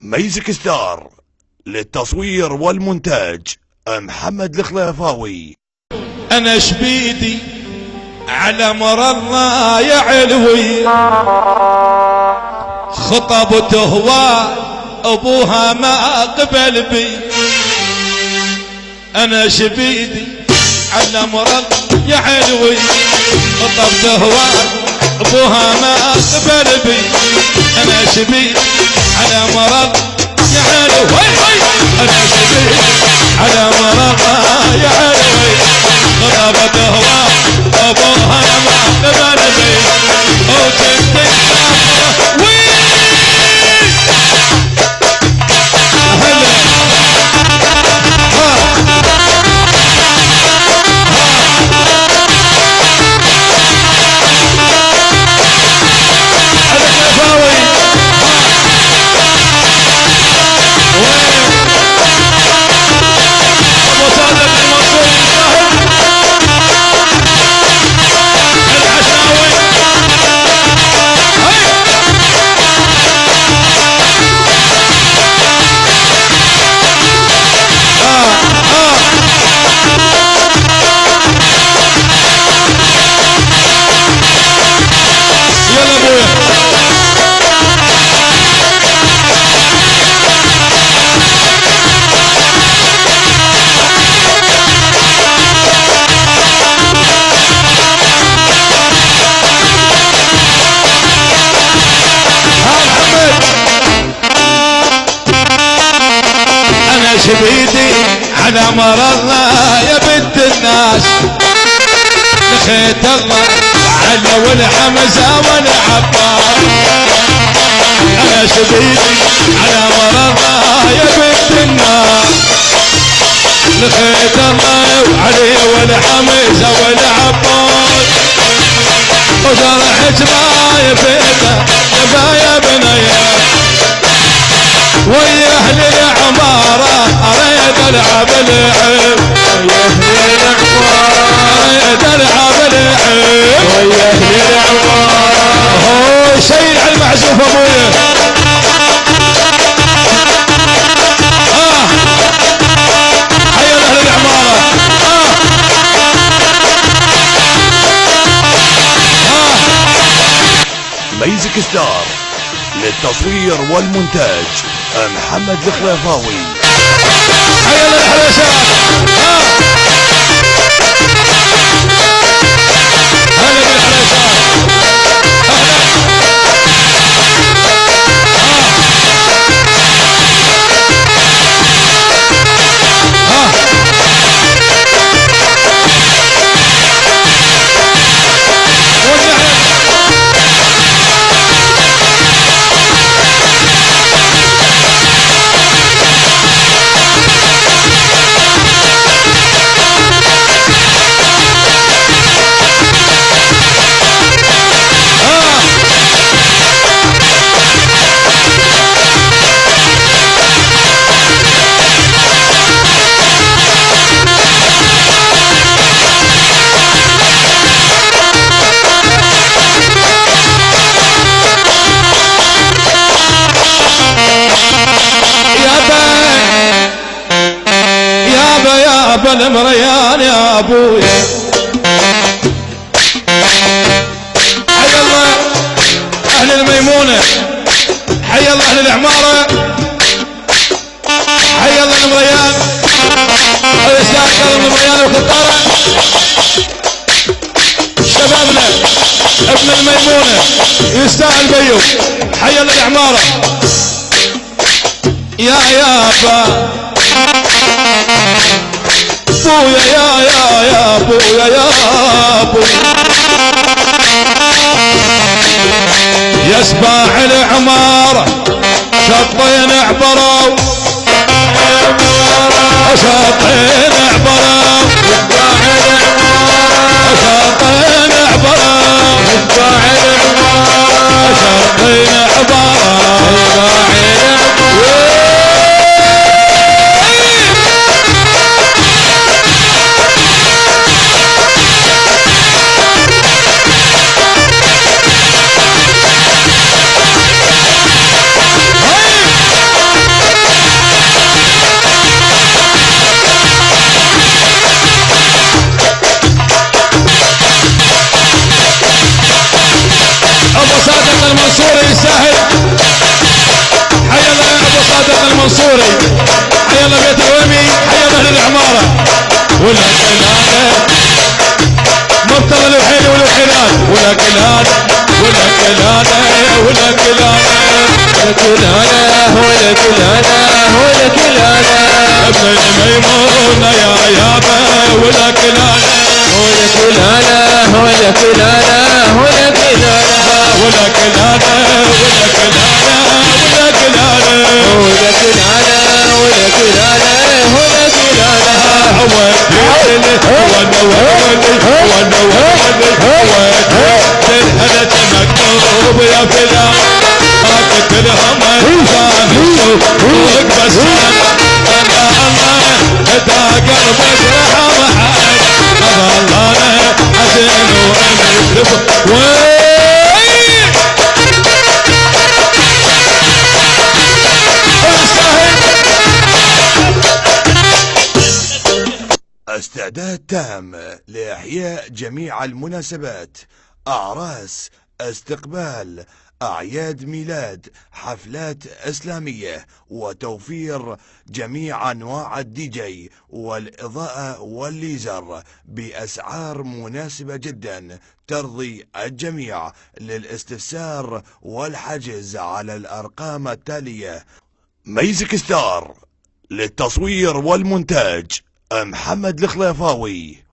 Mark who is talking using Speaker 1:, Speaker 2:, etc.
Speaker 1: ميزك ستار للتصوير والمونتاج محمد الخليفاوي.
Speaker 2: انا شبيدي على مر الله يا علوي، خطبته هو ابوها ما قبل بي. انا شبيدي على مر الله يا علوي، خطبته هو ابوها ما قبل بي. انا شبيدي على مر الله يا علوي، انا شبيدي على مر الله يا علوي، خطبته هو ابوها ما قبل بي. وجدت بيدي على مرضنا يا بنت الناس، لخيت الله على والحمزة والعباس. انا شبيدي على مرضنا يا بنت الناس، لخيت الله علي والحمزة والعباس. وجرحت ما يفيده يا بنيه، ويا اهل العمارة اريد العب العب، ويا اهل العمارة اريد العب العب، ويا اهل العمارة. هو شيل على المعزوف ابويا. حي اهل العمارة.
Speaker 1: ميزك ستار للتصوير والمونتاج محمد الخليفاوي.
Speaker 2: حي الحرشات. هلا بالحرشات. يابا المريان يا ابويا. حي الله اهل الميمونه، حي الله اهل العماره، حي الله المريان، الاستاذ كرم المريان وخطاره، شبابنا ابن الميمونه يستاهل بيو. حي الله العماره يا يابا بويا يا بويا يا بويا. يا سباح العمارة شطين عبروا، شطين عبروا، شطين عبروا، شطين عبروا. المنصوري، حيا الله بيت الومي، حيا الله اهل العماره. ولكن هذا مبتلى الوحيل والوحيلات، ولكن هذا ولكن هذا ولكن هذا ولكن هذا ولكن هذا ولكن هذا ابن الميمونه يا يابا، ولكن هذا ولكن هذا ولكن هذا ولكن هذا ولكن هذا ولكن هذا ولكن هذا ولكن هذا ولكن هذا ولكن هذا هو الدين هو النوال هو النوال هو الدين هذا مكتوب يا فلان اكت الهم فاهم بس انا الله دا قلبك رحم حد ابا الله حزين وامي
Speaker 1: استعداد تام لإحياء جميع المناسبات، أعراس، استقبال، أعياد ميلاد، حفلات إسلامية، وتوفير جميع أنواع الدي جي والإضاءة والليزر بأسعار مناسبة جدا ترضي الجميع. للاستفسار والحجز على الأرقام التالية: ميزك ستار، للتصوير والمونتاج محمد الخليفاوي.